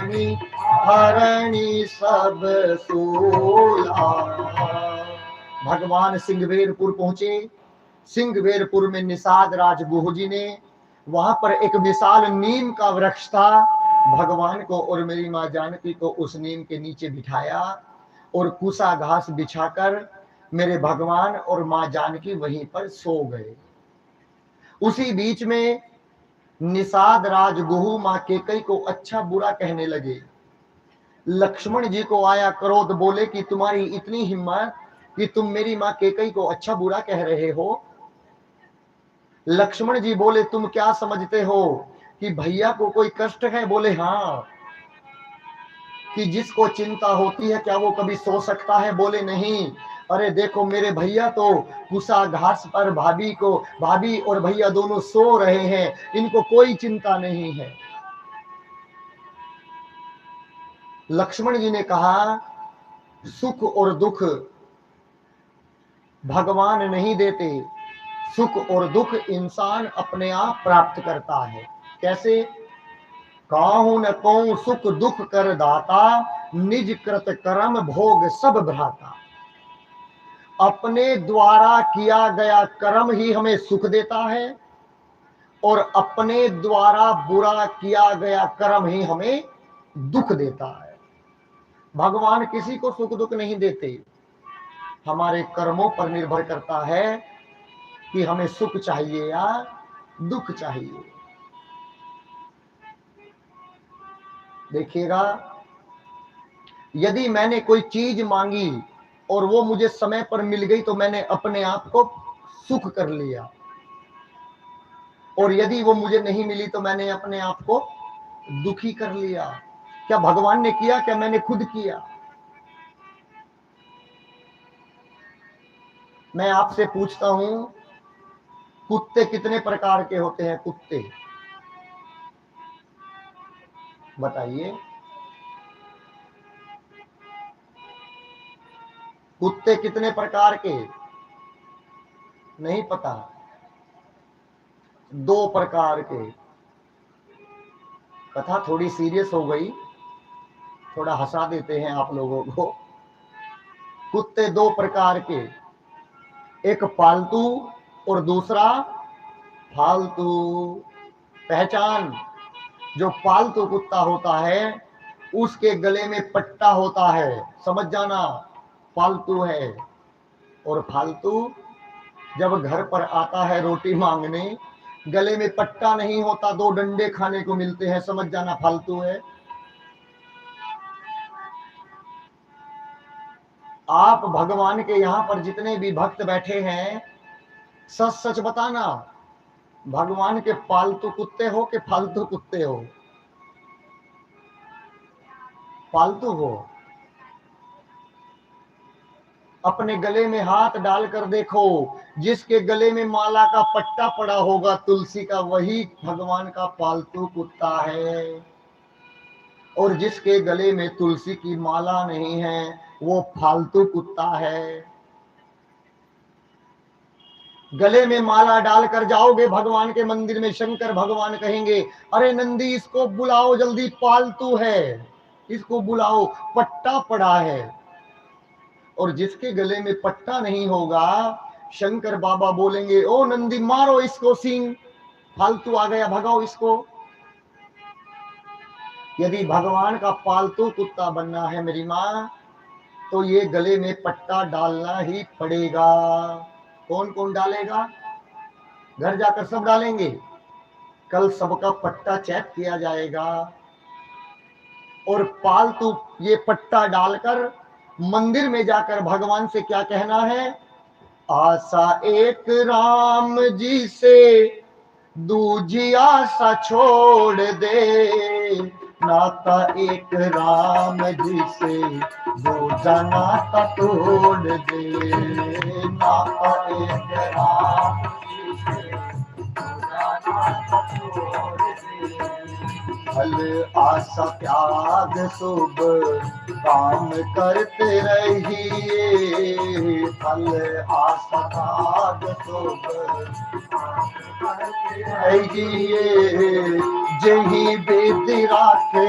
रानी हरणी सब सोला। भगवान सिंहवेरपुर पहुंचे। सिंहवेरपुर में निषाद राज गुह जी ने, वहां पर एक विशाल नीम का वृक्ष था। भगवान को और मेरी माँ जानकी को उस नीम के नीचे बिठाया और कुसा घास बिछाकर मेरे भगवान और माँ जानकी वहीं पर सो गए। उसी बीच में निषाद राज गुहू माँ केकई को अच्छा बुरा कहने लगे। लक्ष्मण जी को आया क्रोध, बोले कि तुम्हारी इतनी हिम्मत कि तुम मेरी माँ केकई को अच्छा बुरा कह रहे हो। लक्ष्मण जी बोले, तुम क्या समझते हो कि भैया को कोई कष्ट है? बोले हाँ। कि जिसको चिंता होती है क्या वो कभी सो सकता है? बोले नहीं। अरे देखो मेरे भैया तो कुसा घास पर भाभी और भैया दोनों सो रहे हैं, इनको कोई चिंता नहीं है। लक्ष्मण जी ने कहा, सुख और दुख भगवान नहीं देते, सुख और दुख इंसान अपने आप प्राप्त करता है। कैसे? काहू न कहूं सुख दुख कर दाता, निज कृत कर्म भोग सब भ्राता। अपने द्वारा किया गया कर्म ही हमें सुख देता है और अपने द्वारा बुरा किया गया कर्म ही हमें दुख देता है। भगवान किसी को सुख दुख नहीं देते, हमारे कर्मों पर निर्भर करता है कि हमें सुख चाहिए या दुख चाहिए। देखिएगा, यदि मैंने कोई चीज मांगी और वो मुझे समय पर मिल गई तो मैंने अपने आप को सुख कर लिया, और यदि वो मुझे नहीं मिली तो मैंने अपने आप को दुखी कर लिया। क्या भगवान ने किया? क्या मैंने खुद किया? मैं आपसे पूछता हूं, कुत्ते कितने प्रकार के होते हैं? कुत्ते बताइए। कुत्ते कितने प्रकार के? नहीं पता? 2 प्रकार के। कथा थोड़ी सीरियस हो गई, थोड़ा हंसा देते हैं आप लोगों को। कुत्ते 2 प्रकार के, एक पालतू और दूसरा फालतू। पहचान, जो पालतू कुत्ता होता है उसके गले में पट्टा होता है, समझ जाना, पालतू है। और फालतू जब घर पर आता है रोटी मांगने, गले में पट्टा नहीं होता, 2 डंडे खाने को मिलते हैं, समझ जाना फालतू है। आप भगवान के यहां पर जितने भी भक्त बैठे हैं, सच सच बताना, भगवान के पालतू कुत्ते हो कि फालतू कुत्ते हो? पालतू हो। अपने गले में हाथ डालकर देखो, जिसके गले में माला का पट्टा पड़ा होगा तुलसी का, वही भगवान का पालतू कुत्ता है। और जिसके गले में तुलसी की माला नहीं है वो फालतू कुत्ता है। गले में माला डालकर जाओगे भगवान के मंदिर में, शंकर भगवान कहेंगे, अरे नंदी इसको बुलाओ जल्दी, पालतू है, इसको बुलाओ, पट्टा पड़ा है। और जिसके गले में पट्टा नहीं होगा, शंकर बाबा बोलेंगे, ओ नंदी मारो इसको सींग, फालतू आ गया, भगाओ इसको। यदि भगवान का पालतू कुत्ता बनना है मेरी माँ, तो ये गले में पट्टा डालना ही पड़ेगा। कौन कौन डालेगा? घर जाकर सब डालेंगे, कल सबका पट्टा चेक किया जाएगा। और पालतू ये पट्टा डालकर मंदिर में जाकर भगवान से क्या कहना है? आशा एक राम जी से, दूजी आशा छोड़ दे, नाता एक राम जी से, दूजा नाता तोड़ दे, नाता एक राम जी से, दूजा नाता तोड़ दे। फल आशा त्याग शुभ काम करते रहिए, फल आशा त्याग शुभ काम करते रहिए, जही बेद राखे